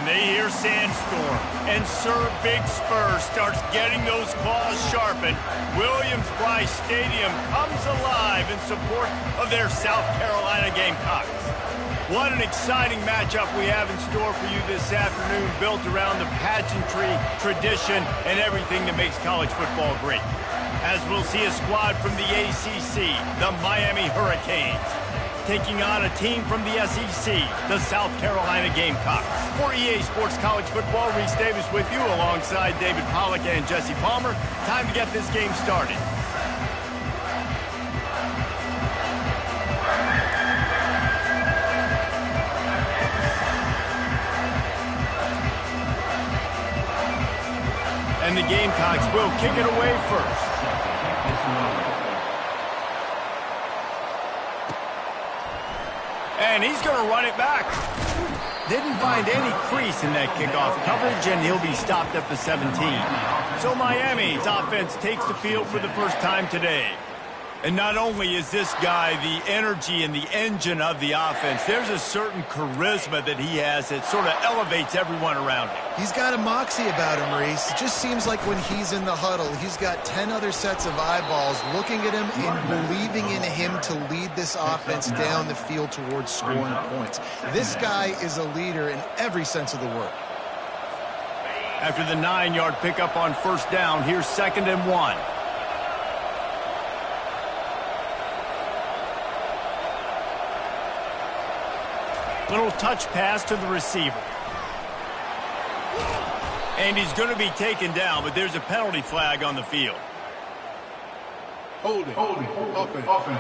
they hear Sandstorm, and Sir Big Spur starts getting those claws sharpened, Williams-Brice Stadium comes alive in support of their South Carolina Gamecocks. What an exciting matchup we have in store for you this afternoon, built around the pageantry, tradition, and everything that makes college football great. As we'll see a squad from the ACC, the Miami Hurricanes, taking on a team from the SEC, the South Carolina Gamecocks. For EA Sports College Football, Reese Davis with you alongside David Pollack and Jesse Palmer. Time to get this game started. And the Gamecocks will kick it away first. And he's going to run it back. Didn't find any crease in that kickoff coverage, and he'll be stopped at the 17. So Miami's offense takes the field for the first time today. And not only is this guy the energy and the engine of the offense, there's a certain charisma that he has that sort of elevates everyone around him. He's got a moxie about him, Reese. It just seems like when he's in the huddle, he's got 10 other sets of eyeballs looking at him and believing in him to lead this offense down the field towards scoring points. This guy is a leader in every sense of the word. After the 9-yard pickup on first down, here's 2nd and 1. Little touch pass to the receiver. And he's going to be taken down, but there's a penalty flag on the field. Hold it. Offense.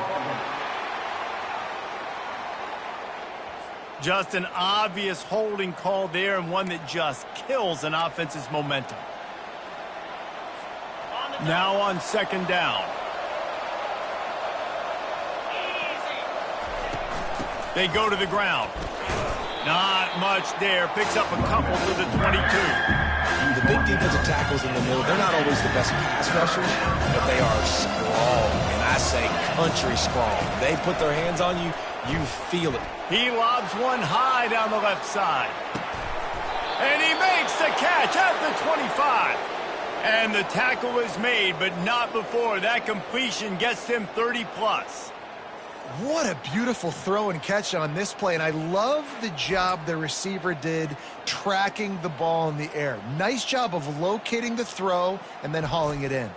Just an obvious holding call there, and one that just kills an offense's momentum. Now on 2nd down. They go to the ground. Not much there. Picks up a couple to the 22. The big defensive tackles in the middle, they're not always the best pass rushers, but they are strong, and I say country strong. They put their hands on you, you feel it. He lobs one high down the left side. And he makes the catch at the 25. And the tackle is made, but not before. That completion gets him 30+. What a beautiful throw and catch on this play, and I love the job the receiver did tracking the ball in the air. Nice job of locating the throw and then hauling it in.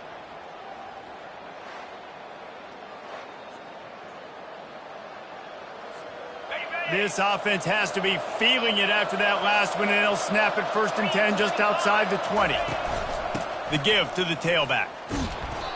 This offense has to be feeling it after that last one, and they'll snap it 1st and 10 just outside the 20. The give to the tailback.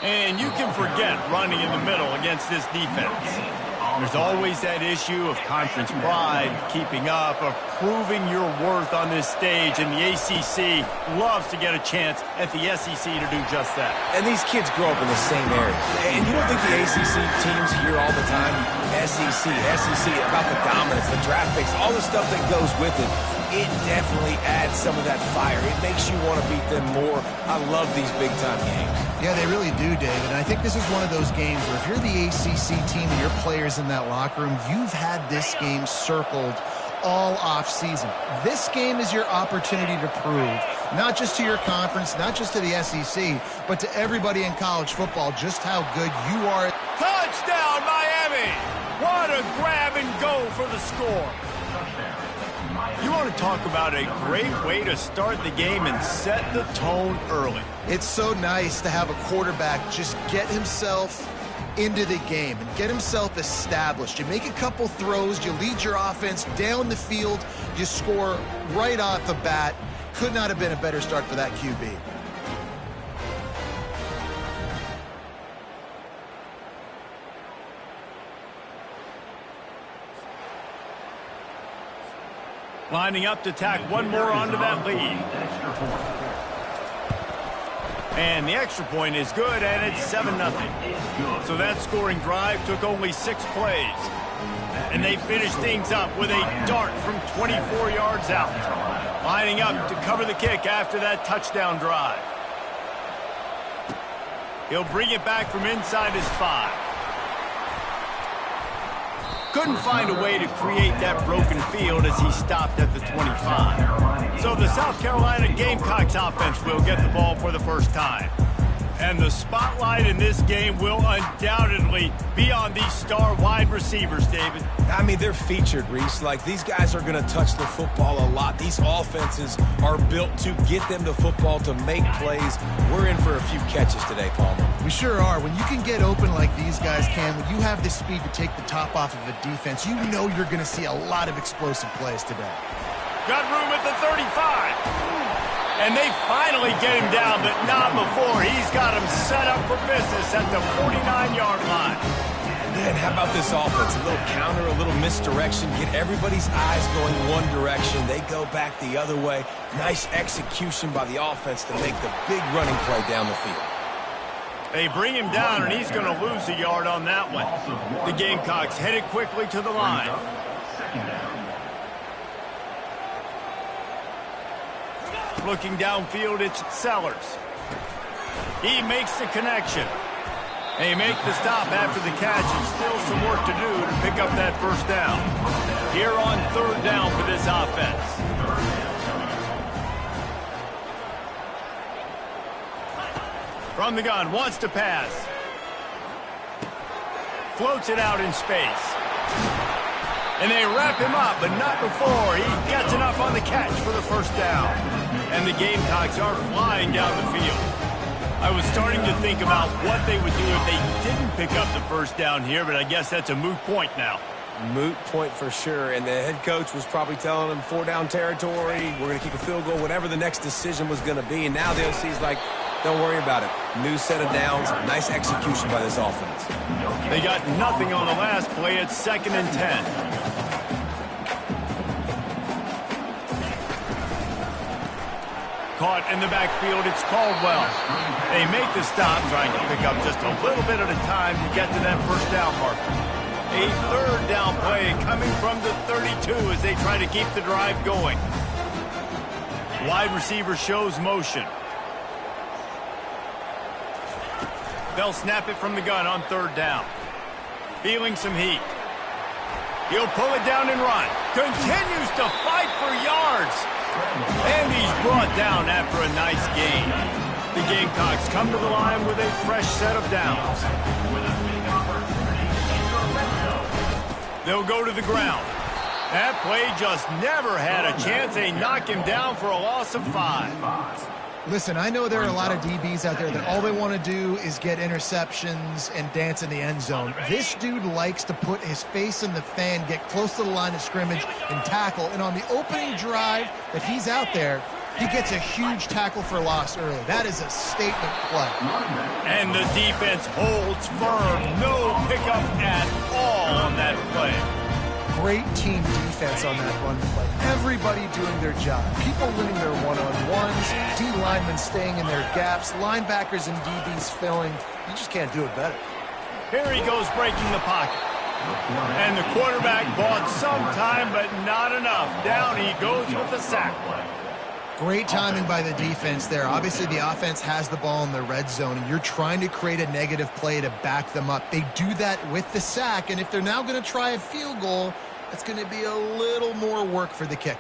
And you can forget running in the middle against this defense. There's always that issue of conference pride, keeping up, of proving your worth on this stage, and the ACC loves to get a chance at the SEC to do just that. And these kids grow up in the same area. And you don't think the ACC teams hear all the time, SEC, about the dominance, the draft picks, all the stuff that goes with it. It definitely adds some of that fire. It makes you want to beat them more. I love these big-time games. Yeah, they really do, David. And I think this is one of those games where if you're the ACC team and your players in that locker room, you've had this game circled all off-season. This game is your opportunity to prove, not just to your conference, not just to the SEC, but to everybody in college football, just how good you are. Touchdown, Miami! What a grab and go for the score. You want to talk about a great way to start the game and set the tone early. It's so nice to have a quarterback just get himself into the game and get himself established. You make a couple throws, you lead your offense down the field, you score right off the bat. Could not have been a better start for that QB. Lining up to tack one more onto that lead. And the extra point is good, and it's 7-0. So that scoring drive took only 6 plays. And they finished things up with a dart from 24 yards out. Lining up to cover the kick after that touchdown drive. He'll bring it back from inside his 5. couldn't find a way to create that broken field as he stopped at the 25. So the South Carolina Gamecocks offense will get the ball for the first time. And the spotlight in this game will undoubtedly be on these star wide receivers, David. I mean, they're featured, Reese. Like, these guys are going to touch the football a lot. These offenses are built to get them the football, to make plays. We're in for a few catches today, Palmer. We sure are. When you can get open like these guys can, when you have the speed to take the top off of a defense, you know you're going to see a lot of explosive plays today. Got room at the 35. And they finally get him down, but not before. He's got him set up for business at the 49-yard line. Man, how about this offense? A little counter, a little misdirection. Get everybody's eyes going one direction. They go back the other way. Nice execution by the offense to make the big running play down the field. They bring him down, and he's going to lose a yard on that one. The Gamecocks headed quickly to the line. Looking downfield, it's Sellers. He makes the connection. They make the stop after the catch, and still some work to do to pick up that first down. Here on third down for this offense. From the gun, wants to pass. Floats it out in space. And they wrap him up, but not before he gets enough on the catch for the first down. And the Gamecocks are flying down the field. I was starting to think about what they would do if they didn't pick up the first down here, but I guess that's a moot point now. Moot point for sure, and the head coach was probably telling them 4-down territory, we're going to kick a field goal, whatever the next decision was going to be, and now the OC's like, don't worry about it. New set of downs, nice execution by this offense. They got nothing on the last play. It's 2nd and 10. Caught in the backfield, it's Caldwell. They make the stop, trying to pick up just a little bit at a time to get to that first down marker. A third down play coming from the 32 as they try to keep the drive going. Wide receiver shows motion. They'll snap it from the gun on third down. Feeling some heat. He'll pull it down and run. Continues to fight for yards. And he's brought down after a nice gain. The Gamecocks come to the line with a fresh set of downs. They'll go to the ground. That play just never had a chance. They knock him down for a loss of 5. Listen, I know there are a lot of DBs out there that all they want to do is get interceptions and dance in the end zone. This dude likes to put his face in the fan, get close to the line of scrimmage, and tackle. And on the opening drive that he's out there, he gets a huge tackle for loss early. That is a statement play. And the defense holds firm. No pickup at all on that play. Great team defense on that run play. Everybody doing their job. People winning their one-on-ones, D linemen staying in their gaps, linebackers and DBs filling. You just can't do it better. Here he goes breaking the pocket. And the quarterback bought some time, but not enough. Down he goes with the sack. Great timing by the defense there. Obviously, the offense has the ball in the red zone, and you're trying to create a negative play to back them up. They do that with the sack, and if they're now going to try a field goal, it's going to be a little more work for the kicker.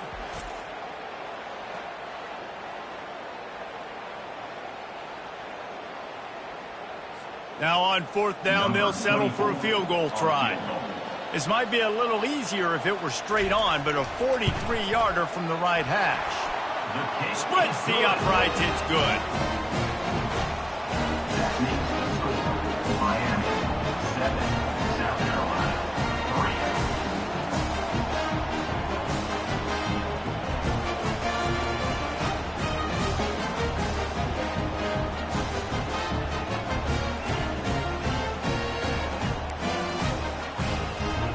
Now on fourth down, they'll settle for a field goal try. This might be a little easier if it were straight on, but a 43-yarder from the right hash. Splits the uprights, it's good.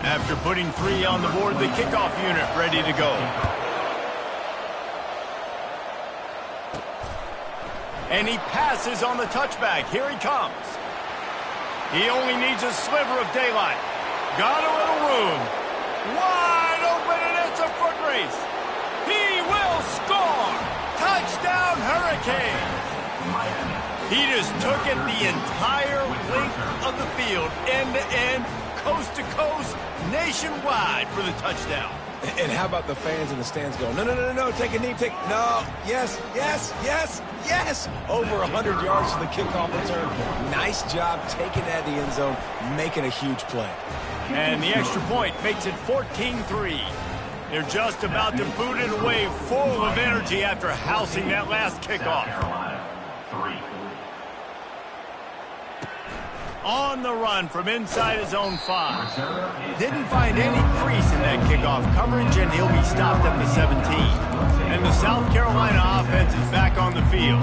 After putting 3 on the board, the kickoff unit ready to go. And he passes on the touchback. Here he comes. He only needs a sliver of daylight. Got a little room. Wide open, and it's a foot race. He will score. Touchdown, Hurricane. He just took it the entire length of the field, end to end. coast to coast, nationwide for the touchdown. And how about the fans in the stands going, no, no, no, no, no, take a knee, no, yes, yes, yes, yes. Over 100 yards to the kickoff return. Nice job taking that to the end zone, making a huge play. And the extra point makes it 14-3. They're just about to boot it away, full of energy after housing that last kickoff. On the run from inside his own 5. Didn't find any crease in that kickoff coverage, and he'll be stopped at the 17. And the South Carolina offense is back on the field.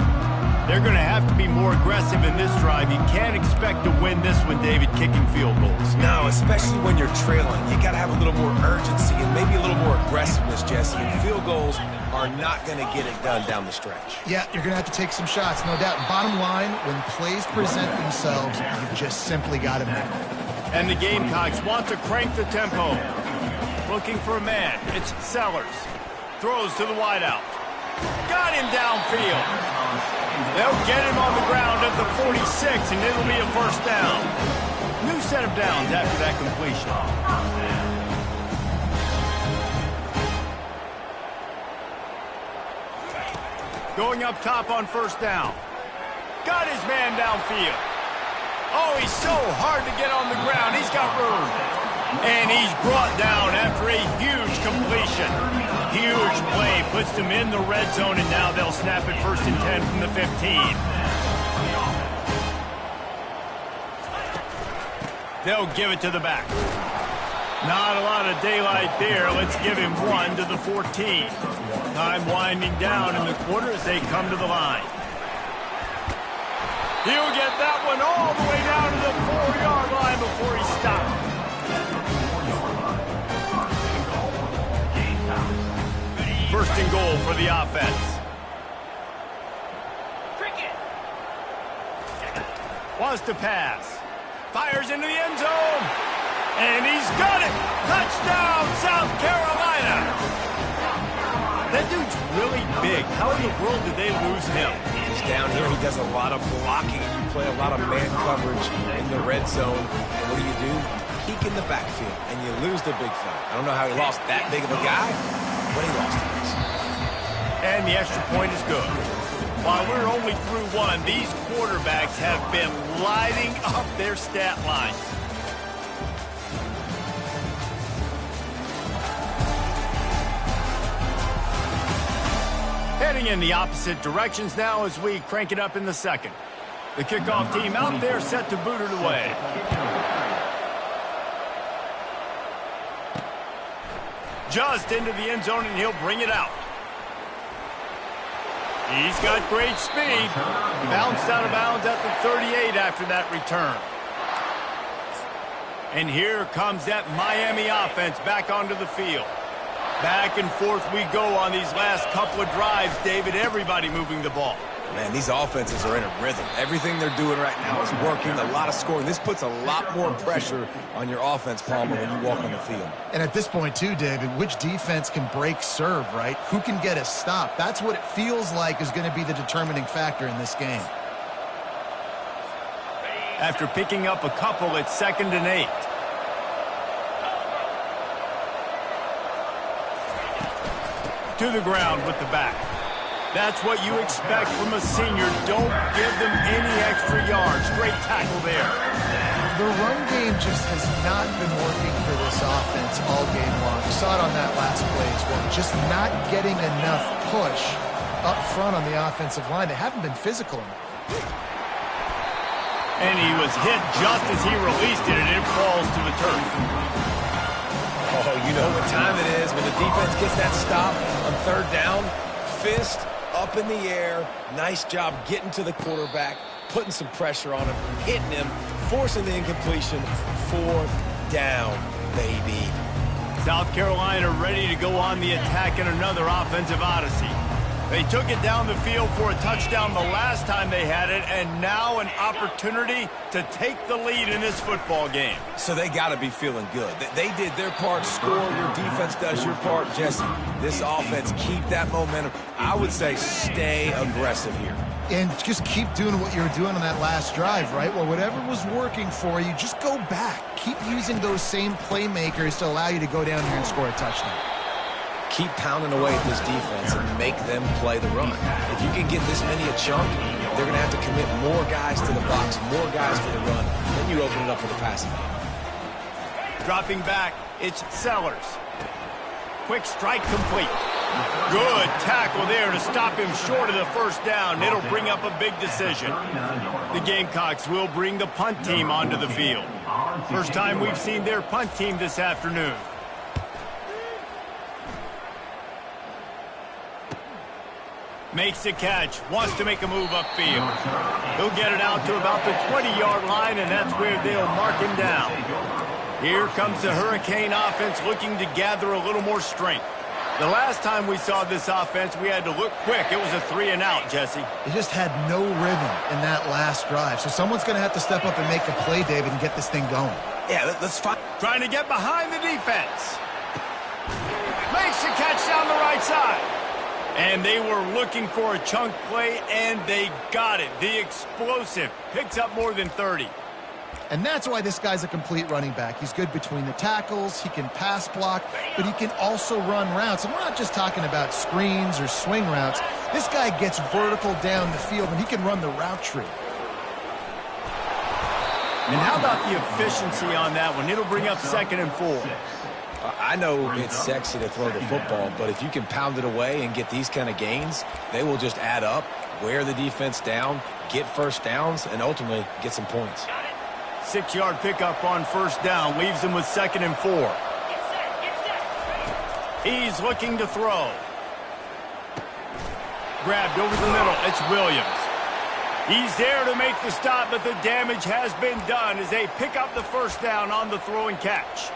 They're going to have to be more aggressive in this drive. You can't expect to win this with David kicking field goals. No, especially when you're trailing. You got to have a little more urgency and maybe a little more aggressiveness, Jesse. And field goals are not going to get it done down the stretch. Yeah, you're going to have to take some shots, no doubt. Bottom line, when plays present themselves, you've just simply got to make them. And the Gamecocks want to crank the tempo. Looking for a man. It's Sellers. Throws to the wideout. Got him downfield. They'll get him on the ground at the 46, and it'll be a first down. New set of downs after that completion. Going up top on first down. Got his man downfield. Oh, he's so hard to get on the ground. He's got room. And he's brought down after a huge completion. Huge play puts them in the red zone, and now they'll snap it 1st and 10 from the 15. They'll give it to the back. Not a lot of daylight there. Let's give him 1 to the 14. Time winding down in the quarter as they come to the line. He'll get that one all the way down to the 4-yard line before he stops. First and goal for the offense. Wants to pass. Fires into the end zone. And he's got it. Touchdown, South Carolina. That dude's really big. How in the world did they lose him? He's down here. He does a lot of blocking. You play a lot of man coverage in the red zone. And what do? Peek in the backfield, and you lose the big fella. I don't know how he lost that big of a guy, but he lost it. And the extra point is good. While we're only through 1, these quarterbacks have been lighting up their stat line. Heading in the opposite directions now as we crank it up in the second. The kickoff team out there set to boot it away. Just into the end zone, and he'll bring it out. He's got great speed. Bounced out of bounds at the 38 after that return. And here comes that Miami offense back onto the field. Back and forth we go on these last couple of drives, David. Everybody moving the ball. Man, these offenses are in a rhythm. Everything they're doing right now is working. A lot of scoring. This puts a lot more pressure on your offense, Palmer, when you walk on the field. And at this point, too, David, which defense can break serve, right? Who can get a stop? That's what it feels like is going to be the determining factor in this game. After picking up a couple, it's 2nd and 8. To the ground with the back. That's what you expect from a senior. Don't give them any extra yards. Great tackle there. The run game just has not been working for this offense all game long. We saw it on that last play as well. Just not getting enough push up front on the offensive line. They haven't been physical enough. And he was hit just as he released it, and it falls to the turf. Oh, you know what time it is when the defense gets that stop on 3rd down. Fist up in the air. Nice job getting to the quarterback, putting some pressure on him, hitting him, forcing the incompletion. 4th down, baby. South Carolina ready to go on the attack in another offensive odyssey. They took it down the field for a touchdown the last time they had it, and now an opportunity to take the lead in this football game. So they got to be feeling good. They did their part, score. Your defense does your part, Jesse. This offense, keep that momentum. I would say stay aggressive here. And just keep doing what you were doing on that last drive, right? Well, whatever was working for you, just go back. Keep using those same playmakers to allow you to go down here and score a touchdown. Keep pounding away at this defense and make them play the run. If you can get this many a chunk, they're going to have to commit more guys to the box, more guys to the run. Then you open it up for the passing game. Dropping back, it's Sellers. Quick strike complete. Good tackle there to stop him short of the first down. It'll bring up a big decision. The Gamecocks will bring the punt team onto the field. First time we've seen their punt team this afternoon. Makes the catch, wants to make a move upfield. He'll get it out to about the 20-yard line, and that's where they'll mark him down. Here comes the Hurricane offense looking to gather a little more strength. The last time we saw this offense, we had to look quick. It was a 3-and-out, Jesse. They just had no rhythm in that last drive. So someone's going to have to step up and make a play, David, and get this thing going. Yeah, let's find. Trying to get behind the defense. Makes the catch down the right side. And they were looking for a chunk play, and they got it. The explosive picks up more than 30. And that's why this guy's a complete running back. He's good between the tackles, he can pass block, but he can also run routes. And we're not just talking about screens or swing routes. This guy gets vertical down the field, and he can run the route tree. And how about the efficiency on that one? It'll bring up 2nd and 4. I know it's sexy to throw the football, but if you can pound it away and get these kind of gains, they will just add up, wear the defense down, get first downs, and ultimately get some points. 6-yard pickup on first down leaves him with 2nd and 4. He's looking to throw. Grabbed over the middle. It's Williams. He's there to make the stop, but the damage has been done as they pick up the first down on the throw and catch.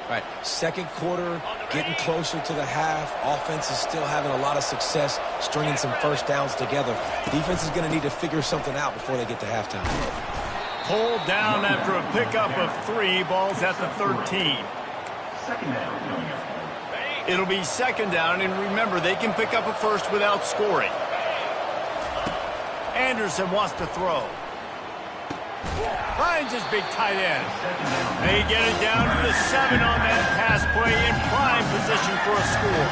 All right, second quarter, getting closer to the half. Offense is still having a lot of success stringing some first downs together. Defense is going to need to figure something out before they get to halftime. Pulled down after a pickup of 3. Ball's at the 13. It'll be 2nd down, and remember, they can pick up a first without scoring. Anderson wants to throw. Finds his big tight end. They get it down to the 7 on that pass play in prime position for a score.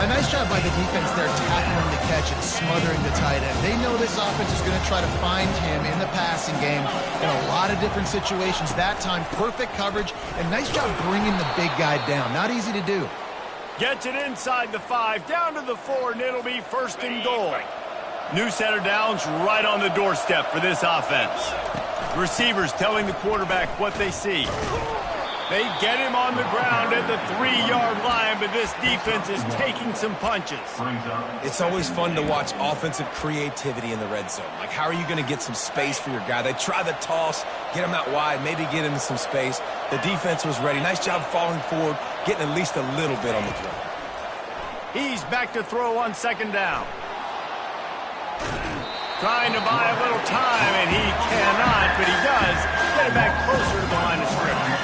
A nice job by the defense there tackling the catch and smothering the tight end. They know this offense is going to try to find him in the passing game in a lot of different situations. That time, perfect coverage, and nice job bringing the big guy down. Not easy to do. Gets it inside the 5, down to the 4, and it'll be 1st and goal. New set of downs right on the doorstep for this offense. Receivers telling the quarterback what they see. They get him on the ground at the 3-yard line, but this defense is taking some punches. It's always fun to watch offensive creativity in the red zone. Like, how are you going to get some space for your guy? They try the toss, get him out wide, maybe get him some space. The defense was ready. Nice job falling forward, getting at least a little bit on the throw. He's back to throw on 2nd down. Trying to buy a little time, and he cannot, but he does get it back closer to the line of scrimmage.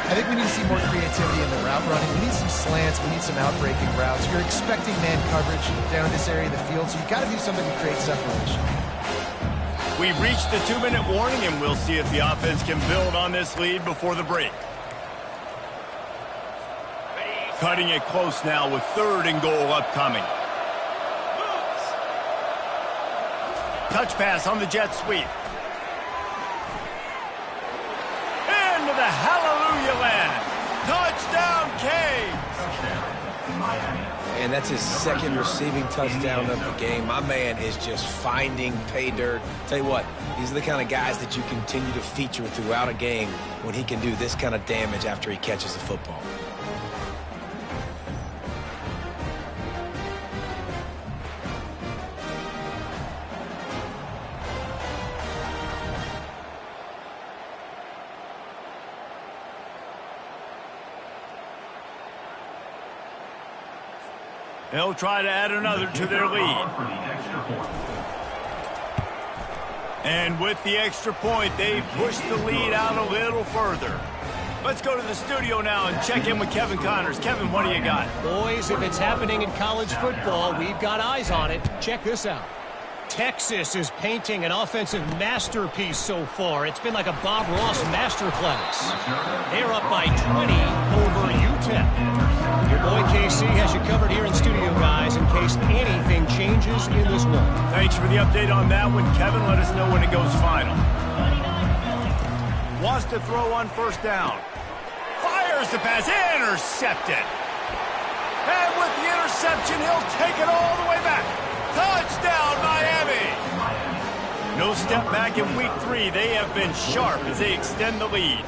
I think we need to see more creativity in the route running. We need some slants. We need some out-breaking routes. You're expecting man coverage down this area of the field, so you've got to do something to create separation. We've reached the 2-minute warning, and we'll see if the offense can build on this lead before the break. Cutting it close now with 3rd and goal upcoming. Touch pass on the jet sweep. Into the hallelujah land. Touchdown, Canes. And that's his 2nd receiving touchdown of the game. My man is just finding pay dirt. Tell you what, these are the kind of guys that you continue to feature throughout a game when he can do this kind of damage after he catches the football. They'll try to add another to their lead. And with the extra point, they push the lead out a little further. Let's go to the studio now and check in with Kevin Connors. Kevin, what do you got? Boys, if it's happening in college football, we've got eyes on it. Check this out. Texas is painting an offensive masterpiece so far. It's been like a Bob Ross masterclass. They're up by 20 over UTEP. Your boy KC has you covered here in studio, guys, in case anything changes in this one. Thanks for the update on that one, Kevin. Let us know when it goes final. Wants to throw on first down. Fires the pass. Intercepted. And with the interception, he'll take it all the way back. Touchdown, Miami! No step back in week 3. They have been sharp as they extend the lead.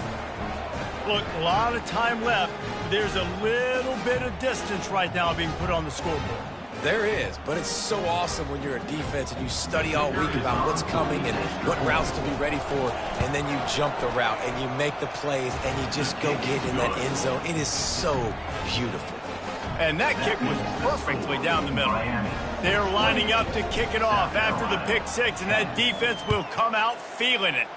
Look, a lot of time left. There's a little bit of distance right now being put on the scoreboard. There is, but it's so awesome when you're a defense and you study all week about what's coming and what routes to be ready for, and then you jump the route and you make the plays and you just go get in that end zone. It is so beautiful. And that kick was perfectly down the middle. They're lining up to kick it off after the pick 6, and that defense will come out feeling it.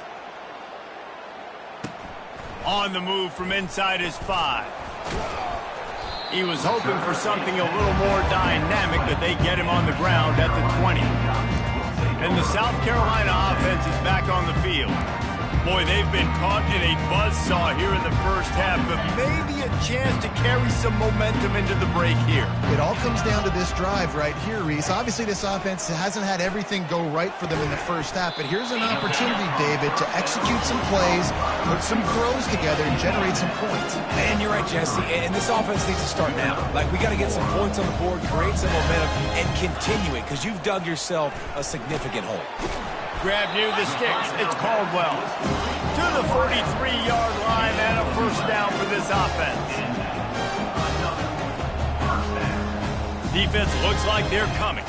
On the move from inside his 5. He was hoping for something a little more dynamic, but they get him on the ground at the 20. And the South Carolina offense is back on the field. Boy, they've been caught in a buzzsaw here in the first half, but maybe a chance to carry some momentum into the break here. It all comes down to this drive right here, Reese. Obviously, this offense hasn't had everything go right for them in the first half, but here's an opportunity, David, to execute some plays, put some throws together, and generate some points. Man, you're right, Jesse, and this offense needs to start now. Like, we got to get some points on the board, create some momentum, and continue it, because you've dug yourself a significant hole. Grab near the sticks. It's Caldwell. To the 43-yard line and a first down for this offense. Defense looks like they're coming.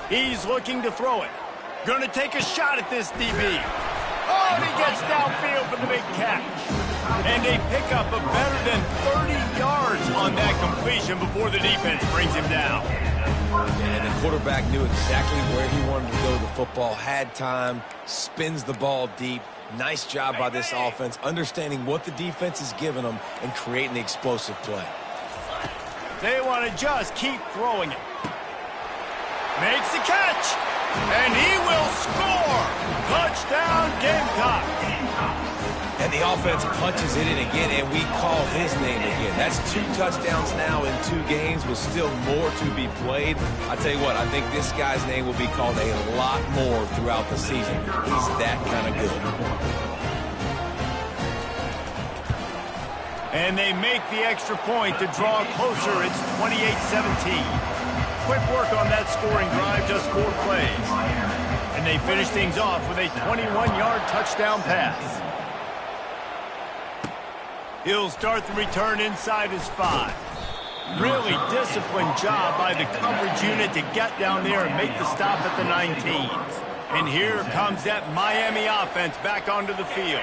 He's looking to throw it. Gonna take a shot at this DB. Oh, and he gets downfield for the big catch. And they pick up a better than 30 yards on that completion before the defense brings him down. And the quarterback knew exactly where he wanted to go. The football had time, spins the ball deep. Nice job by this offense, understanding what the defense is giving them and creating the explosive play. They want to just keep throwing it. Makes the catch, and he will score. Touchdown, Gamecock. And the offense punches it in again, and we call his name again. That's 2 touchdowns now in 2 games with still more to be played. I tell you what, I think this guy's name will be called a lot more throughout the season. He's that kind of good. And they make the extra point to draw closer. It's 28-17. Quick work on that scoring drive, just 4 plays. And they finish things off with a 21-yard touchdown pass. He'll start the return inside his 5. Really disciplined job by the coverage unit to get down there and make the stop at the 19s. And here comes that Miami offense back onto the field.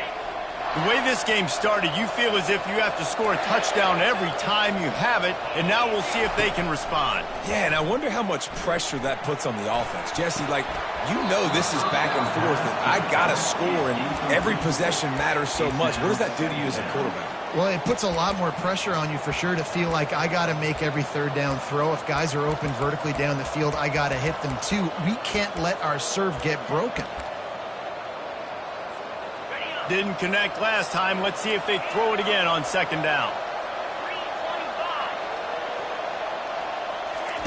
The way this game started, you feel as if you have to score a touchdown every time you have it, and now we'll see if they can respond. Yeah, and I wonder how much pressure that puts on the offense. Jesse, like, you know this is back and forth, and I got to score, and every possession matters so much. What does that do to you as a quarterback? Well, it puts a lot more pressure on you for sure to feel like I got to make every third down throw. If guys are open vertically down the field, I got to hit them too. We can't let our serve get broken. Didn't connect last time. Let's see if they throw it again on second down.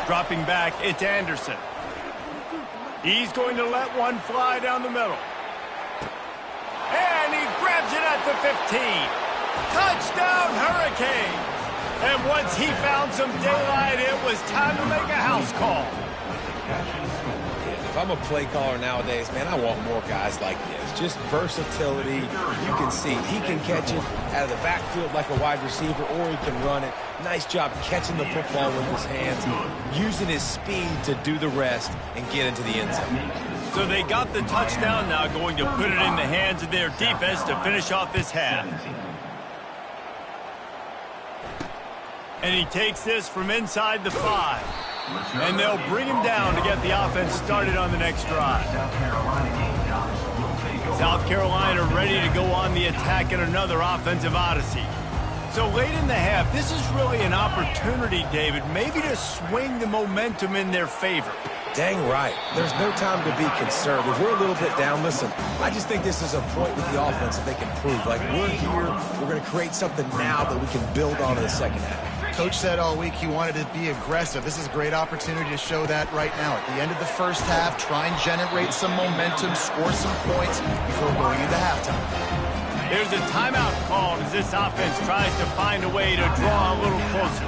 Dropping back, it's Anderson. He's going to let one fly down the middle. And he grabs it at the 15. Touchdown, Hurricane! And once he found some daylight, it was time to make a house call. If I'm a play caller nowadays, man, I want more guys like this. Just versatility. You can see he can catch it out of the backfield like a wide receiver, or he can run it. Nice job catching the football with his hands, using his speed to do the rest and get into the end zone. So they got the touchdown, now going to put it in the hands of their defense to finish off this half. And he takes this from inside the 5. And they'll bring him down to get the offense started on the next drive. South Carolina ready to go on the attack in another offensive odyssey. So late in the half, this is really an opportunity, David, maybe to swing the momentum in their favor. Dang right. There's no time to be concerned. If we're a little bit down, listen, I just think this is a point with the offense that they can prove. Like, we're here, we're going to create something now that we can build on in the second half. Coach said all week he wanted to be aggressive. This is a great opportunity to show that right now. At the end of the first half, try and generate some momentum, score some points before going into halftime. There's a timeout called as this offense tries to find a way to draw a little closer.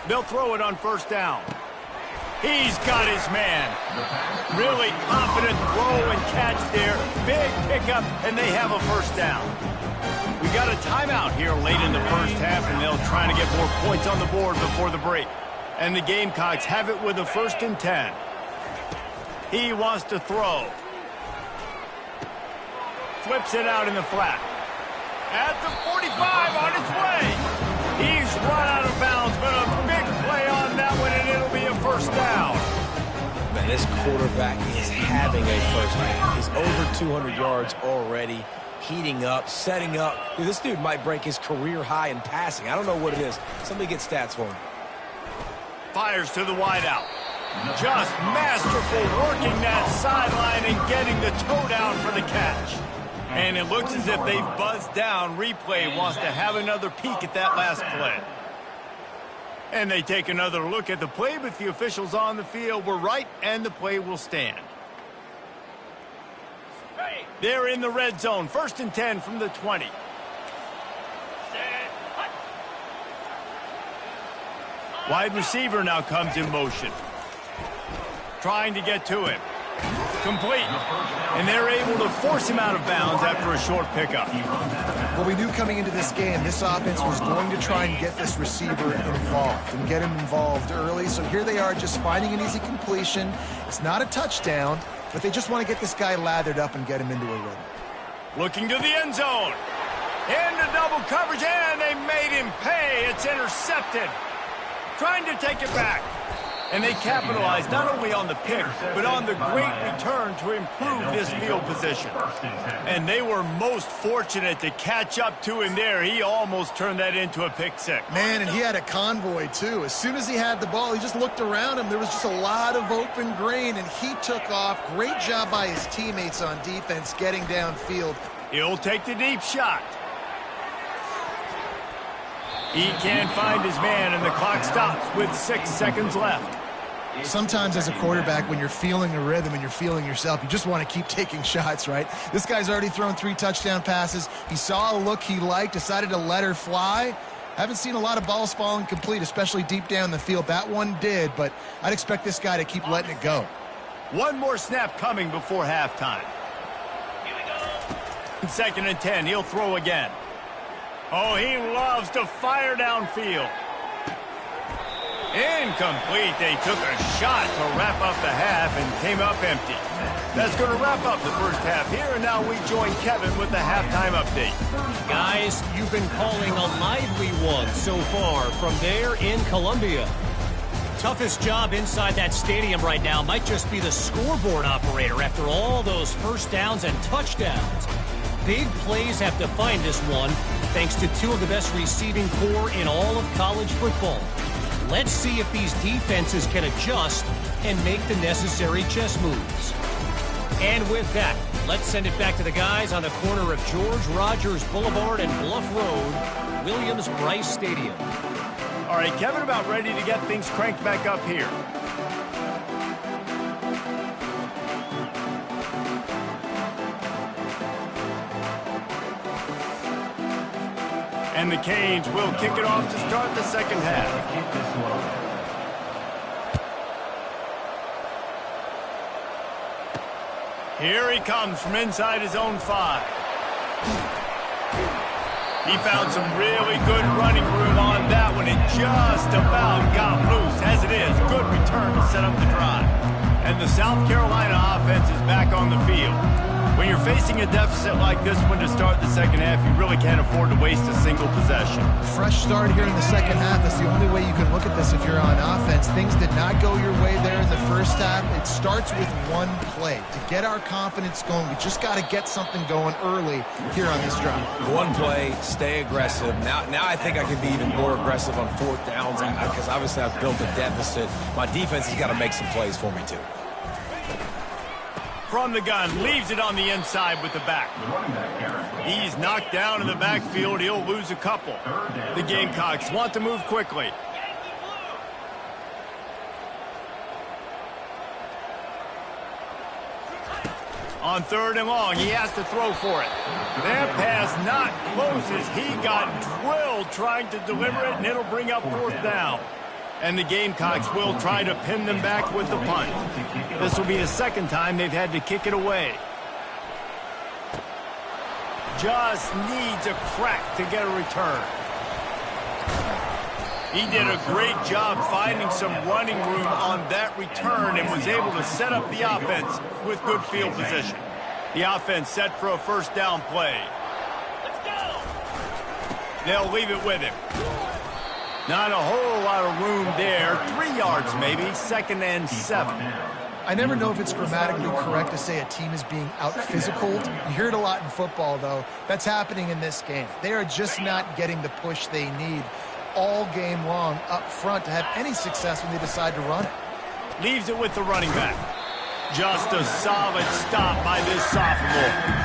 They'll throw it on first down. He's got his man. Really confident throw and catch there. Big pickup, and they have a first down. We got a timeout here late in the first half, and they'll try to get more points on the board before the break. And the Gamecocks have it with a 1st and 10. He wants to throw. Flips it out in the flat. At the 45 on his way. He's run out of bounds, but a big play on that one, and it'll be a first down. Man, this quarterback is having a first half. He's over 200 yards already, heating up, setting up. Dude, this dude might break his career high in passing. I don't know what it is. Somebody get stats for him. Fires to the wideout. Just masterful working that sideline and getting the toe down for the catch. And it looks as if they've buzzed down. Replay wants to have another peek at that last play. And they take another look at the play, but the officials on the field were right, and the play will stand. They're in the red zone. 1st and 10 from the 20. Wide receiver now comes in motion. Trying to get to him. Complete. And they're able to force him out of bounds after a short pickup. Well, we knew coming into this game, this offense was going to try and get this receiver involved and get him involved early. So here they are just finding an easy completion. It's not a touchdown, but they just want to get this guy lathered up and get him into a rhythm. Looking to the end zone. Into double coverage, and they made him pay. It's intercepted. Trying to take it back. And they capitalized not only on the pick, but on the great return to improve this field position. And they were most fortunate to catch up to him there. He almost turned that into a pick six. Man, and he had a convoy, too. As soon as he had the ball, he just looked around him. There was just a lot of open grain, and he took off. Great job by his teammates on defense getting downfield. He'll take the deep shot. He can't find his man, and the clock stops with 6 seconds left. Sometimes as a quarterback, when you're feeling a rhythm and you're feeling yourself, you just want to keep taking shots, right? This guy's already thrown 3 touchdown passes. He saw a look he liked, decided to let her fly. Haven't seen a lot of balls falling complete, especially deep down the field. That one did, but I'd expect this guy to keep letting it go. One more snap coming before halftime. 2nd and 10, he'll throw again. Oh, he loves to fire downfield. Incomplete. They took a shot to wrap up the half and came up empty. That's going to wrap up the first half here, and now we join Kevin with the halftime update. Guys, you've been calling a lively one so far from there in Columbia. Toughest job inside that stadium right now might just be the scoreboard operator after all those first downs and touchdowns. Big plays have defined this one, thanks to 2 of the best receiving corps in all of college football. Let's see if these defenses can adjust and make the necessary chess moves. And with that, let's send it back to the guys on the corner of George Rogers Boulevard and Bluff Road, Williams-Brice Stadium. All right, Kevin, about ready to get things cranked back up here. And the Canes will kick it off to start the second half. Here he comes from inside his own 5. He found some really good running room on that one and just about got loose. As it is, good return to set up the drive. And the South Carolina offense is back on the field. When you're facing a deficit like this one to start the second half, you really can't afford to waste a single possession. Fresh start here in the second half. That's the only way you can look at this if you're on offense. Things did not go your way there in the first half. It starts with one play. To get our confidence going, we just got to get something going early here on this drive. One play, stay aggressive. Now I think I can be even more aggressive on fourth downs because obviously I've built a deficit. My defense has got to make some plays for me too. From the gun, leaves it on the inside with the back. He's knocked down in the backfield. He'll lose a couple. The Gamecocks want to move quickly. On 3rd and long, he has to throw for it. That pass not close as he got drilled trying to deliver it, and it'll bring up 4th down. And the Gamecocks will try to pin them back with the punt. This will be the second time they've had to kick it away. Just needs a crack to get a return. He did a great job finding some running room on that return and was able to set up the offense with good field position. The offense set for a 1st down play. Let's go. They'll leave it with him. Not a whole lot of room there. 3 yards maybe, 2nd and 7. I never know if it's grammatically correct to say a team is being out-physical. You hear it a lot in football, though. That's happening in this game. They are just not getting the push they need all game long up front to have any success when they decide to run it. Leaves it with the running back. Just a solid stop by this sophomore.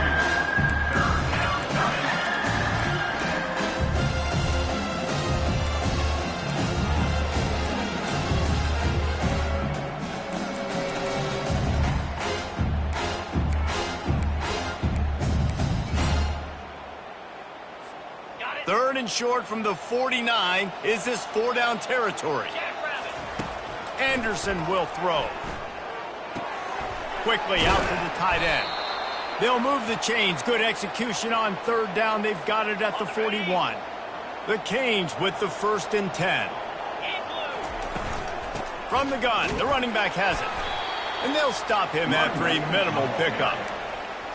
Third and short from the 49. Is this 4-down territory? Anderson will throw. Quickly out to the tight end. They'll move the chains. Good execution on 3rd down. They've got it at the 41. The Canes with the 1st and 10. From the gun, the running back has it. And they'll stop him after a minimal pickup.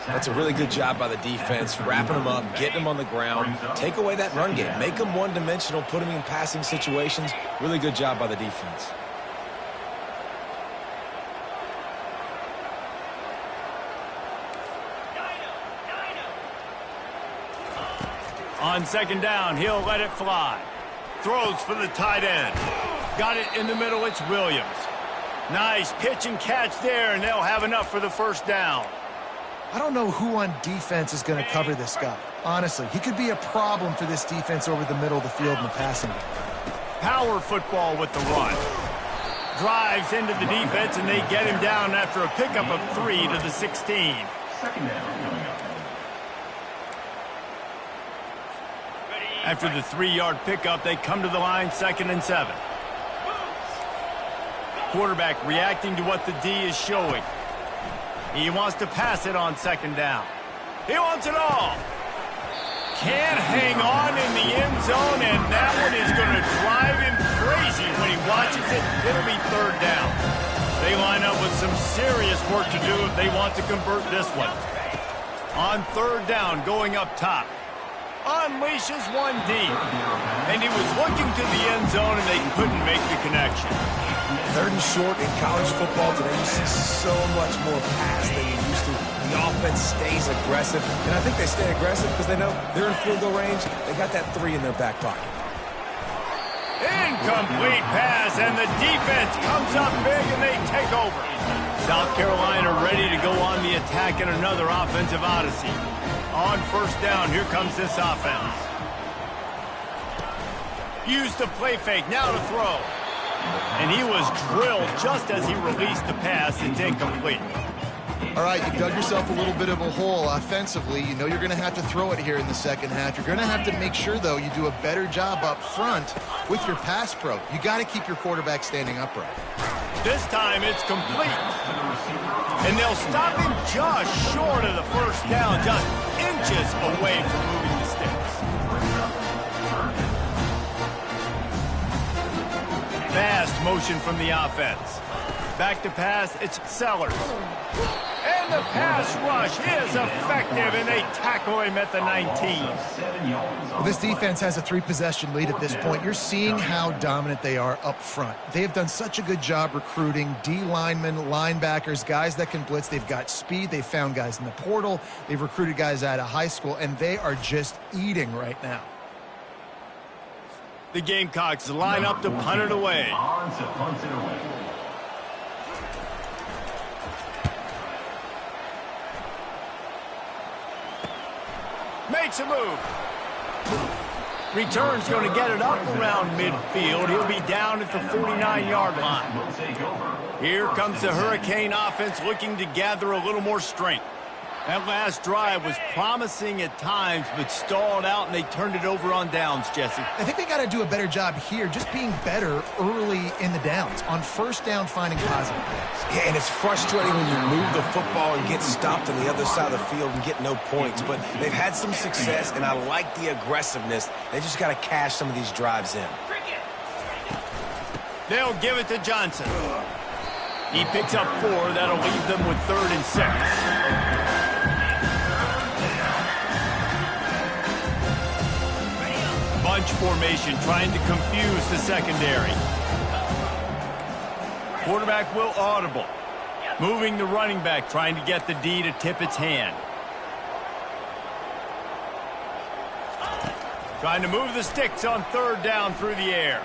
That's a really good job by the defense, wrapping them up, getting them on the ground. Take away that run game. Make them one-dimensional, put them in passing situations. Really good job by the defense. On 2nd down, he'll let it fly. Throws for the tight end. Got it in the middle, it's Williams. Nice pitch and catch there, and they'll have enough for the 1st down. I don't know who on defense is going to cover this guy. Honestly, he could be a problem for this defense over the middle of the field in the passing game. Power football with the run. Drives into the defense, and they get him down after a pickup of 3 to the 16. After the 3-yard pickup, they come to the line, 2nd and 7. Quarterback reacting to what the D is showing. He wants to pass it on 2nd down. He wants it all. Can't hang on in the end zone, and that one is going to drive him crazy when he watches it. It'll be 3rd down. They line up with some serious work to do if they want to convert this one. On 3rd down, going up top. Unleashes one deep. And he was looking to the end zone, and they couldn't make the connection. 3rd and short in college football today, you see so much more pass than you used to. The offense stays aggressive, and I think they stay aggressive because they know they're in field goal range. They got that 3 in their back pocket. Incomplete pass, and the defense comes up big, and they take over. South Carolina ready to go on the attack in another offensive odyssey. On 1st down, here comes this offense. Used the play fake, now to throw. And he was drilled just as he released the pass. It's incomplete. All right, you've dug yourself a little bit of a hole offensively. You know you're going to have to throw it here in the second half. You're going to have to make sure, though, you do a better job up front with your pass pro. You got to keep your quarterback standing upright. This time it's complete. And they'll stop him just short of the 1st down, just inches away from moving the sticks. Fast motion from the offense. Back to pass, it's Sellers. And the pass rush is effective, and they tackle him at the 19. Well, this defense has a 3-possession lead at this point. You're seeing how dominant they are up front. They have done such a good job recruiting D linemen, linebackers, guys that can blitz. They've got speed. They've found guys in the portal. They've recruited guys out of high school, and they are just eating right now. The Gamecocks line up to punt it away. Makes a move. Return's going to get it up around midfield. He'll be down at the 49-yard line. Here comes the Hurricane offense looking to gather a little more strength. That last drive was promising at times, but stalled out, and they turned it over on downs, Jesse. I think they got to do a better job here, just being better early in the downs. On first down, finding positive plays. Yeah, and it's frustrating when you move the football and get stopped on the other side of the field and get no points. But they've had some success, and I like the aggressiveness. They just got to cash some of these drives in. They'll give it to Johnson. He picks up 4. That'll leave them with 3rd and 6. Bunch formation trying to confuse the secondary. Quarterback will audible. Moving the running back, trying to get the D to tip its hand. Trying to move the sticks on 3rd down through the air.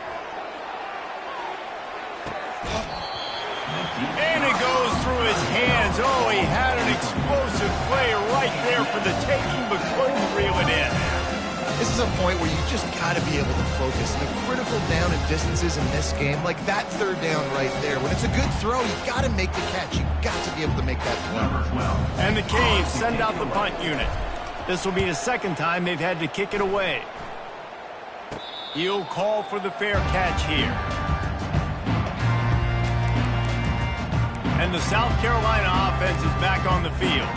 And it goes through his hands. Oh, he had an explosive play right there for the taking, but couldn't reel it in. This is a point where you just got to be able to focus. The critical down and distances in this game, like that 3rd down right there. When it's a good throw, you got to make the catch. You got to be able to make that play. And the Canes send out the punt unit. This will be the 2nd time they've had to kick it away. He'll call for the fair catch here. And the South Carolina offense is back on the field.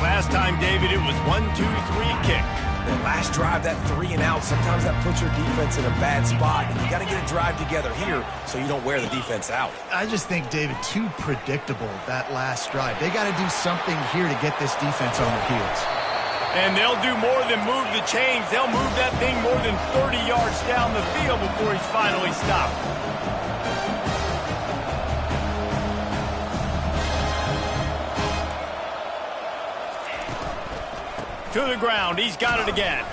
Last time, David, it was 1-2-3 kick. The last drive, that 3 and out, sometimes that puts your defense in a bad spot. And you got to get a drive together here so you don't wear the defense out. I just think, David, too predictable, that last drive. They got to do something here to get this defense on their heels. And they'll do more than move the chains. They'll move that thing more than 30 yards down the field before he's finally stopped. To the ground. He's got it again.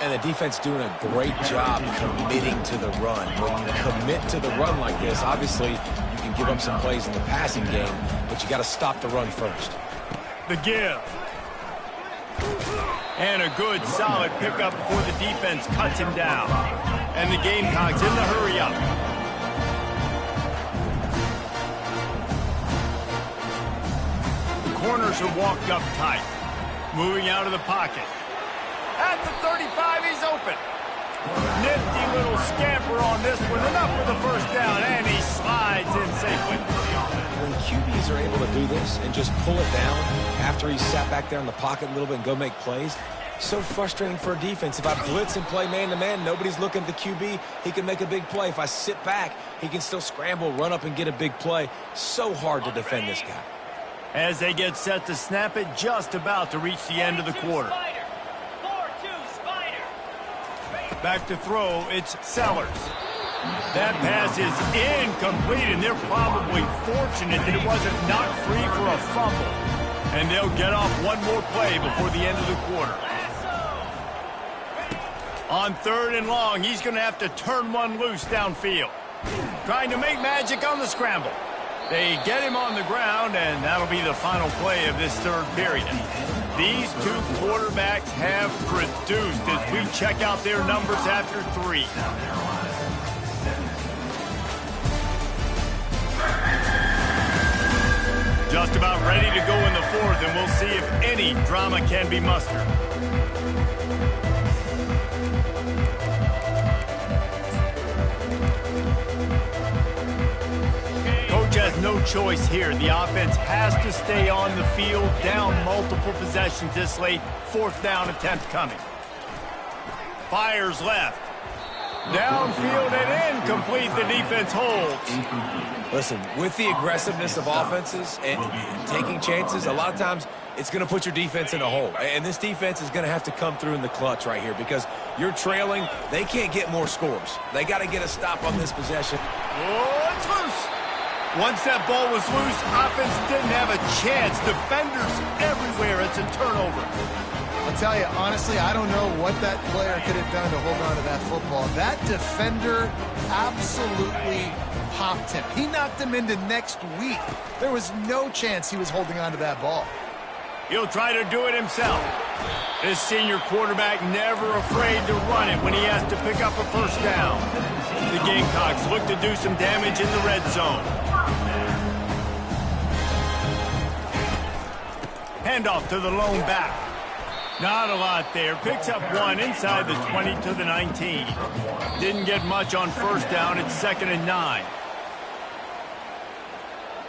And the defense doing a great job committing to the run. When you commit to the run like this, obviously you can give up some plays in the passing game, but you got to stop the run first. The give. And a good, solid pickup before the defense cuts him down. And the Gamecocks in the hurry up. The corners are walked up tight. Moving out of the pocket. At the 35, he's open. Nifty little scamper on this one. Enough for the first down, and he slides in safely. When QBs are able to do this and just pull it down after he's sat back there in the pocket a little bit and go make plays, so frustrating for a defense. If I blitz and play man-to-man, nobody's looking at the QB, he can make a big play. If I sit back, he can still scramble, run up, and get a big play. So hard to defend this guy. As they get set to snap it, just about to reach the end of the quarter. Back to throw, it's Sellers. That pass is incomplete, and they're probably fortunate that it wasn't knocked free for a fumble. And they'll get off one more play before the end of the quarter. On 3rd and long, he's going to have to turn one loose downfield. Trying to make magic on the scramble. They get him on the ground, and that'll be the final play of this 3rd period. These 2 quarterbacks have produced as we check out their numbers after 3. Just about ready to go in the 4th, and we'll see if any drama can be mustered. Has no choice here. The offense has to stay on the field, down multiple possessions this late. 4th down attempt coming. Fires left. Downfield and incomplete. The defense holds. Listen, with the aggressiveness of offenses and taking chances, a lot of times it's going to put your defense in a hole. And this defense is going to have to come through in the clutch right here because you're trailing. They can't get more scores. They got to get a stop on this possession. Oh, it's loose. Once that ball was loose, offense didn't have a chance. Defenders everywhere. It's a turnover. I'll tell you, honestly, I don't know what that player could have done to hold on to that football. That defender absolutely popped him. He knocked him into next week. There was no chance he was holding on to that ball. He'll try to do it himself. This senior quarterback never afraid to run it when he has to pick up a first down. The Gamecocks look to do some damage in the red zone. Handoff to the lone back. Not a lot there. Picks up one inside the 20 to the 19. Didn't get much on first down. It's 2nd and 9.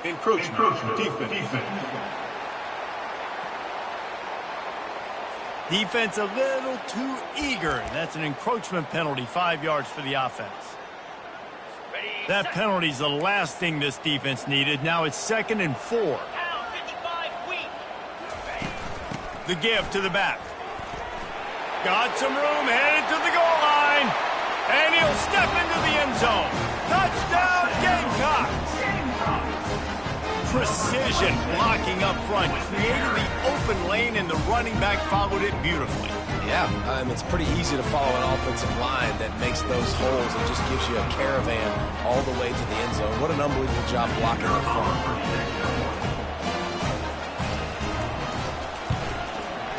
Encroachment. Defense. Defense a little too eager. That's an encroachment penalty, 5 yards for the offense. That penalty's the last thing this defense needed. Now it's 2nd and 4. The give to the back. Got some room, headed to the goal line. And he'll step into the end zone. Touchdown, Gamecocks! Precision blocking up front. Created the open lane, and the running back followed it beautifully. Yeah, it's pretty easy to follow an offensive line that makes those holes and just gives you a caravan all the way to the end zone. What an unbelievable job blocking up front.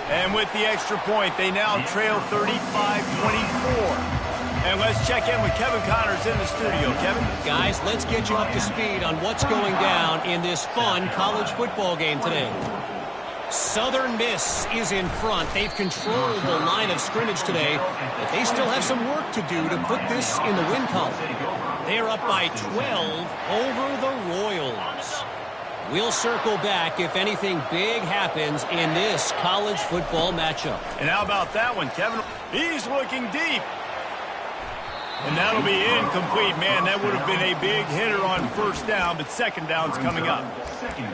And with the extra point, they now trail 35-24. And let's check in with Kevin Connors in the studio. Kevin? Guys, let's get you up to speed on what's going down in this fun college football game today. Southern Miss is in front. They've controlled the line of scrimmage today, but they still have some work to do to put this in the win column. They're up by 12 over the Royals. We'll circle back if anything big happens in this college football matchup. And how about that one, Kevin? He's looking deep. And that'll be incomplete. Man, that would have been a big hitter on first down, but second down's coming up.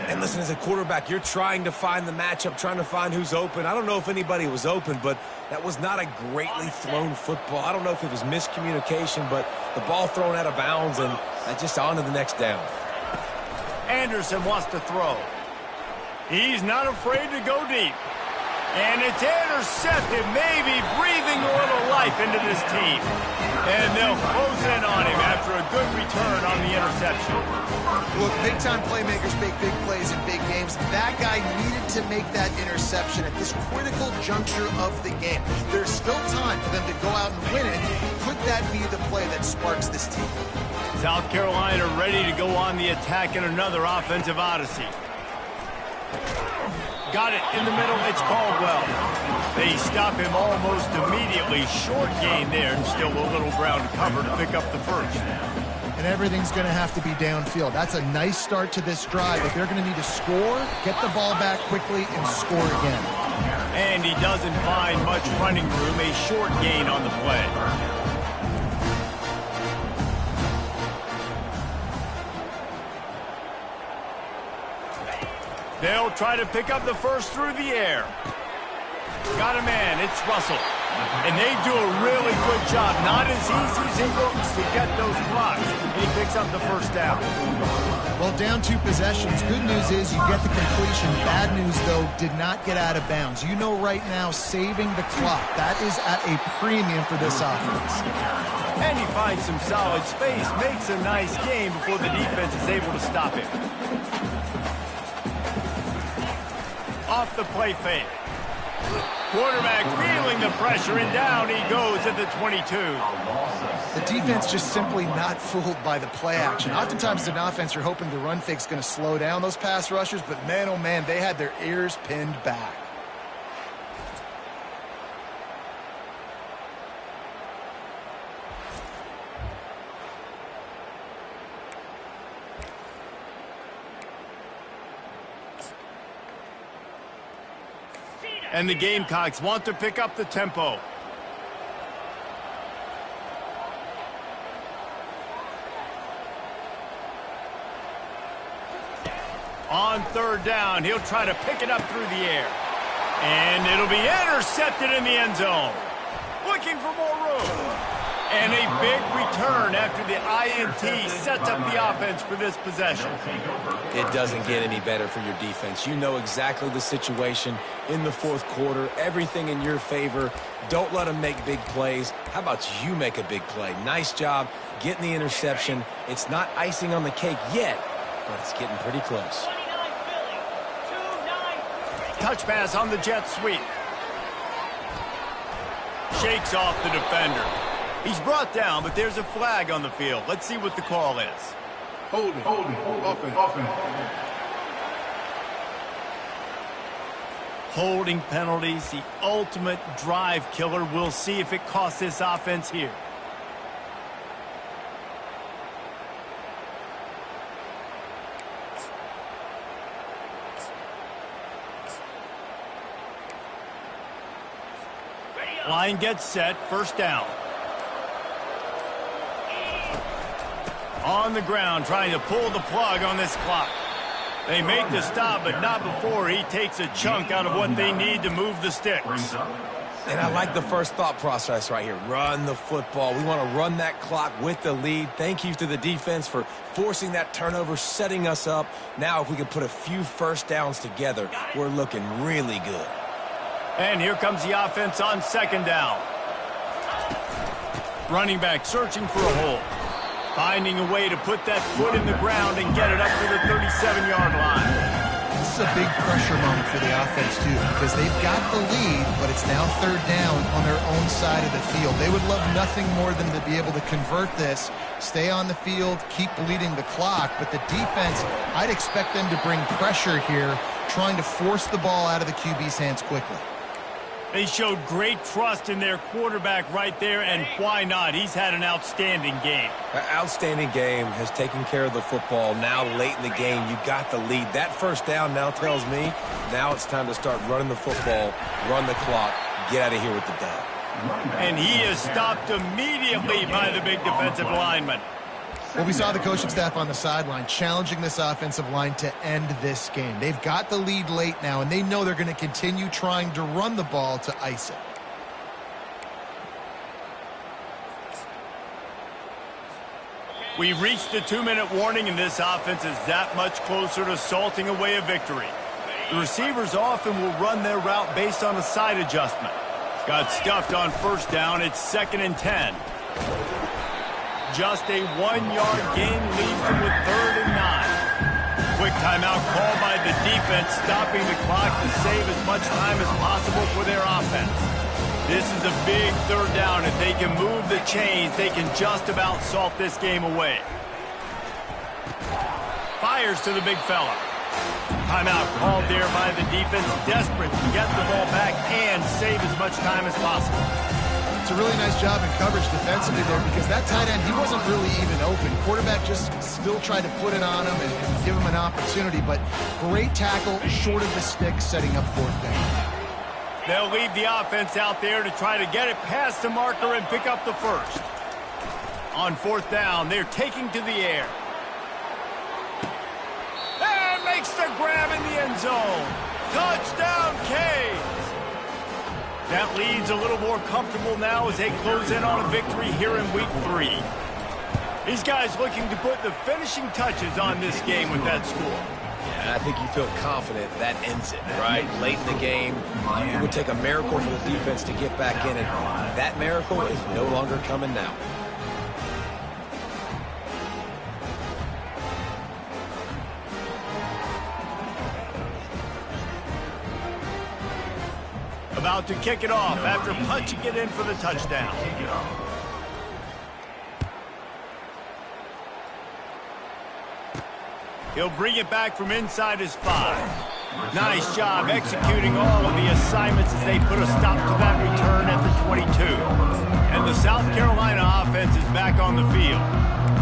And listen, as a quarterback, you're trying to find the matchup, trying to find who's open. I don't know if anybody was open, but that was not a greatly thrown football. I don't know if it was miscommunication, but the ball thrown out of bounds and just on to the next down. Anderson wants to throw. He's not afraid to go deep. And it's intercepted, maybe breathing a little life into this team. And they'll close in on him after a good return on the interception. Look, big-time playmakers make big plays in big games. That guy needed to make that interception at this critical juncture of the game. There's still time for them to go out and win it. Could that be the play that sparks this team? South Carolina ready to go on the attack in another offensive odyssey. Got it in the middle. It's Caldwell. They stop him almost immediately. Short gain there, and still a little ground to cover to pick up the first. And everything's going to have to be downfield. That's a nice start to this drive. If they're going to need to score, get the ball back quickly and score again. And he doesn't find much running room. A short gain on the play. They'll try to pick up the first through the air. Got a man. It's Russell. And they do a really good job. Not as easy as it looks to get those blocks. He picks up the first down. Well, down 2 possessions. Good news is you get the completion. Bad news, though, did not get out of bounds. You know right now, saving the clock. That is at a premium for this offense. And he finds some solid space. Makes a nice game before the defense is able to stop him. Off the play fake. Quarterback feeling the pressure, and down he goes at the 22. The defense just simply not fooled by the play action. Oftentimes as an offense, you're hoping the run fake's going to slow down those pass rushers, but man, oh man, they had their ears pinned back. And the Gamecocks want to pick up the tempo. On third down, he'll try to pick it up through the air. And it'll be intercepted in the end zone. Looking for more room. And a big return after the INT sets up the offense for this possession. It doesn't get any better for your defense. You know exactly the situation in the fourth quarter. Everything in your favor. Don't let them make big plays. How about you make a big play? Nice job getting the interception. It's not icing on the cake yet, but it's getting pretty close. Touch pass on the jet sweep. Shakes off the defender. He's brought down, but there's a flag on the field. Let's see what the call is. Holding, offense. Holding penalties, the ultimate drive killer. We'll see if it costs this offense here. Line gets set, first down. On the ground, trying to pull the plug on this clock. They make the stop, but not before he takes a chunk out of what they need to move the sticks. And I like the first thought process right here. Run the football. We want to run that clock with the lead. Thank you to the defense for forcing that turnover, setting us up. Now, if we can put a few first downs together, we're looking really good. And here comes the offense on second down. Running back searching for a hole. Finding a way to put that foot in the ground and get it up to the 37-yard line. This is a big pressure moment for the offense, too, because they've got the lead, but it's now third down on their own side of the field. They would love nothing more than to be able to convert this, stay on the field, keep bleeding the clock, but the defense, I'd expect them to bring pressure here, trying to force the ball out of the QB's hands quickly. They showed great trust in their quarterback right there, and why not? He's had an outstanding game. An outstanding game, has taken care of the football. Now late in the game, you got the lead. That first down now tells me now it's time to start running the football, run the clock, get out of here with the dub. And he is stopped immediately by the big defensive lineman. Well, we saw the coaching staff on the sideline challenging this offensive line to end this game. They've got the lead late now, and they know they're going to continue trying to run the ball to ice it. We've reached the 2-minute warning, and this offense is that much closer to salting away a victory. The receivers often will run their route based on a side adjustment. Got stuffed on first down. It's 2nd and 10. Just a 1-yard gain leaves them with 3rd and 9. Quick timeout called by the defense, stopping the clock to save as much time as possible for their offense. This is a big third down. If they can move the chains, they can just about salt this game away. Fires to the big fella. Timeout called there by the defense, desperate to get the ball back and save as much time as possible. It's a really nice job in coverage defensively there, because that tight end, he wasn't really even open. Quarterback just still tried to put it on him and give him an opportunity, but great tackle, short of the stick, setting up 4th down. They'll leave the offense out there to try to get it past the marker and pick up the first. On 4th down, they're taking to the air. And makes the grab in the end zone. Touchdown, Canes! That lead's a little more comfortable now as they close in on a victory here in Week 3. These guys looking to put the finishing touches on this game with that score. Yeah, I think you feel confident that ends it, right? Late in the game, it would take a miracle for the defense to get back in, and that miracle is no longer coming now. About to kick it off after punching it in for the touchdown. He'll bring it back from inside his 5. Nice job executing all of the assignments as they put a stop to that return at the 22. And the South Carolina offense is back on the field.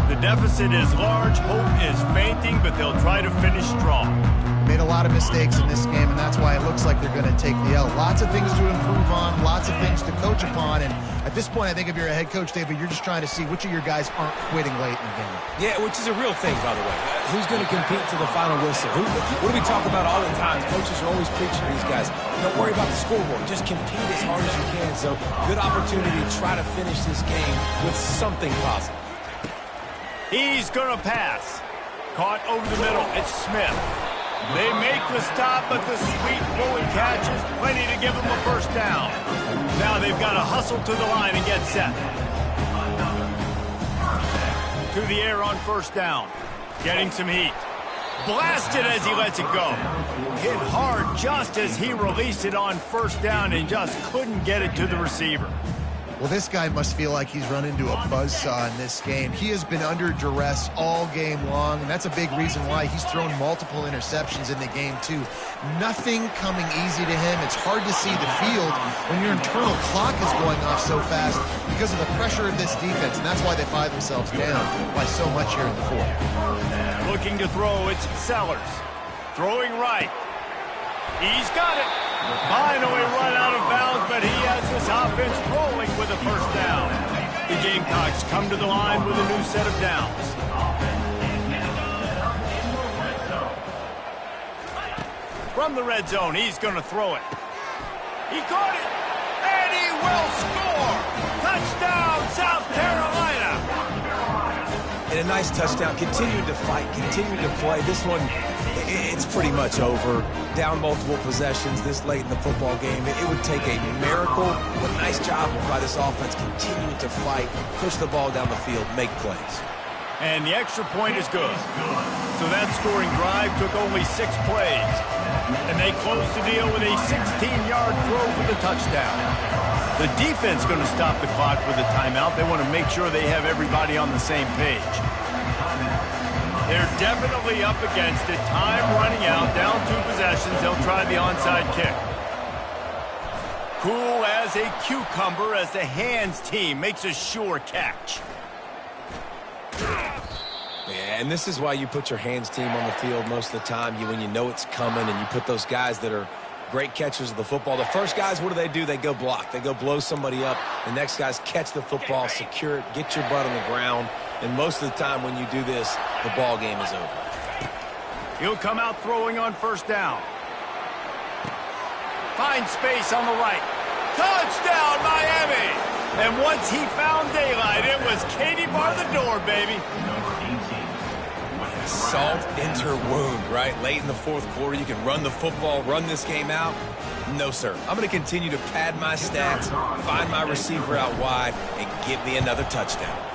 The deficit is large, hope is fainting, but they'll try to finish strong. Made a lot lot of mistakes in this game, and that's why it looks like they're going to take the L. Lots of things to improve on, lots of things to coach upon, and at this point, I think if you're a head coach, David, you're just trying to see which of your guys aren't quitting late in the game. Yeah, which is a real thing, by the way. Who's going to compete to the final whistle? What do we talk about all the time? Coaches are always preaching to these guys. Don't worry about the scoreboard. Just compete as hard as you can. So, good opportunity to try to finish this game with something positive. He's going to pass. Caught over the middle. It's Smith. They make the stop, but the sweet rolling catch is plenty to give them a first down. Now they've got to hustle to the line and get set. To the air on first down. Getting some heat. Blasted as he lets it go. Hit hard just as he released it on first down and just couldn't get it to the receiver. Well, this guy must feel like he's run into a buzzsaw in this game. He has been under duress all game long, and that's a big reason why he's thrown multiple interceptions in the game, too. Nothing coming easy to him. It's hard to see the field when your internal clock is going off so fast because of the pressure of this defense, and that's why they find themselves down by so much here in the fourth. Looking to throw, it's Sellers. Throwing right. He's got it. Finally run out of bounds, but he has this offense rolling with a first down. The Gamecocks come to the line with a new set of downs. From the red zone, he's going to throw it. He caught it, and he will score. Touchdown, South Carolina. And a nice touchdown. Continuing to fight, continuing to play. This one, it's pretty much over. Down multiple possessions this late in the football game. It would take a miracle. But nice job by this offense continuing to fight, push the ball down the field, make plays. And the extra point is good. So that scoring drive took only 6 plays. And they closed the deal with a 16-yard throw for the touchdown. The defense going to stop the clock with a timeout. They want to make sure they have everybody on the same page. They're definitely up against it. Time running out. Down 2 possessions. They'll try the onside kick. Cool as a cucumber as the hands team makes a sure catch. Yeah, and this is why you put your hands team on the field most of the time. When you know it's coming and you put those guys that are great catchers of the football. The first guys, what do? They go block. They go blow somebody up. The next guys catch the football, secure it, get your butt on the ground. And most of the time when you do this, the ball game is over. He'll come out throwing on first down. Finds space on the right. Touchdown, Miami! And once he found daylight, it was Katie bar the door, baby. Salt into wound, right? Late in the fourth quarter, you can run the football, run this game out. No, sir. I'm going to continue to pad my stats, find my receiver out wide, and get me another touchdown.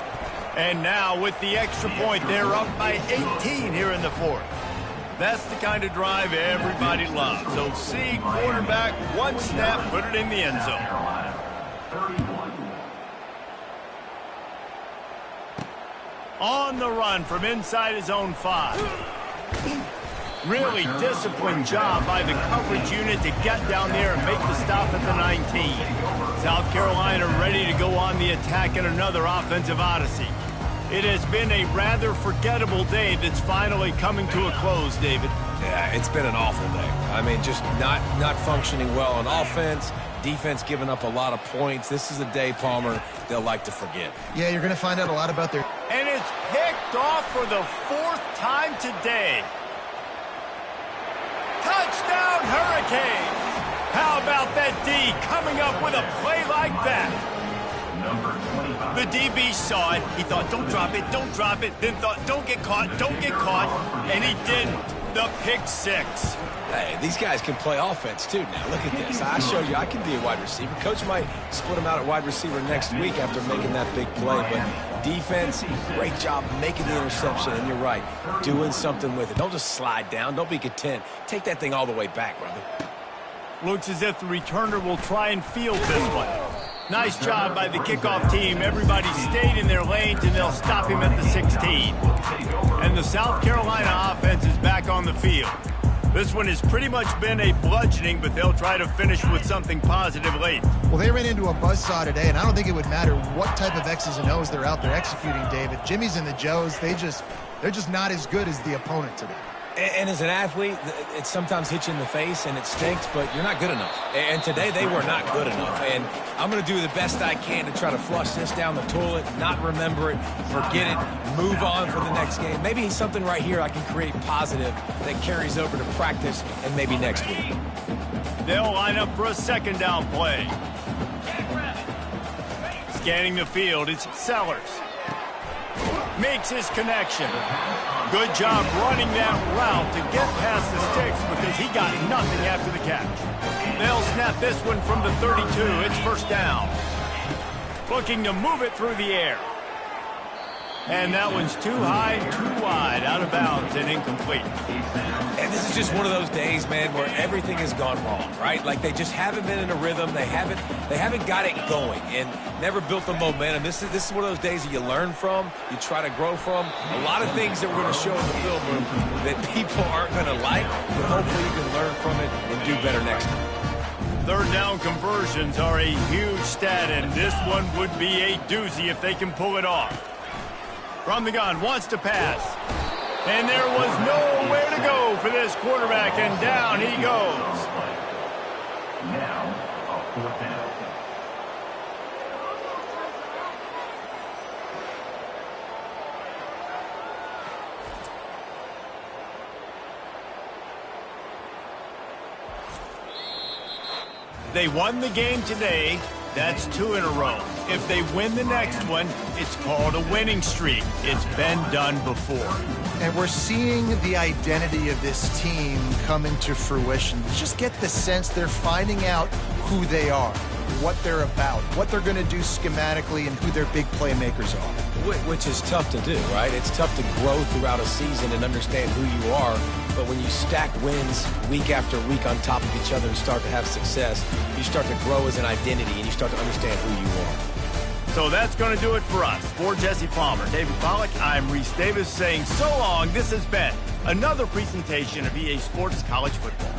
And now, with the extra point, they're up by 18 here in the fourth. That's the kind of drive everybody loves. So, see, quarterback, one snap, put it in the end zone. On the run from inside his own 5. Really disciplined job by the coverage unit to get down there and make the stop at the 19. South Carolina ready to go on the attack in another offensive odyssey. It has been a rather forgettable day that's finally coming to a close, David. Yeah, it's been an awful day. I mean, just not functioning well on offense. Defense giving up a lot of points. This is a day, Palmer, they'll like to forget. Yeah, you're going to find out a lot about their... And it's picked off for the 4th time today. Touchdown, Hurricanes! How about that D coming up with a play like that? The DB saw it. He thought, don't drop it, don't drop it. Then thought, don't get caught, don't get caught. And he didn't. The pick 6. Hey, these guys can play offense, too. Now, look at this. I showed you I can be a wide receiver. Coach might split him out at wide receiver next week after making that big play. But defense, great job making the interception. And you're right, doing something with it. Don't just slide down. Don't be content. Take that thing all the way back, brother. Looks as if the returner will try and field this one. Nice job by the kickoff team. Everybody stayed in their lanes, and they'll stop him at the 16. And the South Carolina offense is back on the field. This one has pretty much been a bludgeoning, but they'll try to finish with something positive late. Well, they ran into a buzzsaw today, and I don't think it would matter what type of X's and O's they're out there executing, David. Jimmy's and the Joes, they're just not as good as the opponent today. And as an athlete, it sometimes hits you in the face and it stinks, but you're not good enough. And today they were not good enough. And I'm going to do the best I can to try to flush this down the toilet, not remember it, forget it, move on for the next game. Maybe something right here I can create positive that carries over to practice and maybe next week. They'll line up for a second down play. Scanning the field, it's Sellers. Makes his connection. Good job running that route to get past the sticks because he got nothing after the catch. They'll snap this one from the 32. It's first down. Looking to move it through the air. And that one's too high, too wide, out of bounds and incomplete. And this is just one of those days, man, where everything has gone wrong, right? Like they just haven't been in a rhythm. They haven't got it going and never built the momentum. This is one of those days that you learn from, you try to grow from. A lot of things that we're going to show in the film room that people aren't going to like, but hopefully you can learn from it and do better next time. Third down conversions are a huge stat, and this one would be a doozy if they can pull it off. From the gun, wants to pass. And there was nowhere to go for this quarterback, and down he goes. Now, a fourth down. They won the game today. That's 2 in a row. If they win the next one, it's called a winning streak. It's been done before. And we're seeing the identity of this team come into fruition. Just get the sense they're finding out who they are, what they're about, what they're going to do schematically, and who their big playmakers are. Which is tough to do, right? It's tough to grow throughout a season and understand who you are. But when you stack wins week after week on top of each other and start to have success, you start to grow as an identity and you start to understand who you are. So that's going to do it for us. For Jesse Palmer, David Pollack, I'm Reese Davis saying so long. This has been another presentation of EA Sports College Football.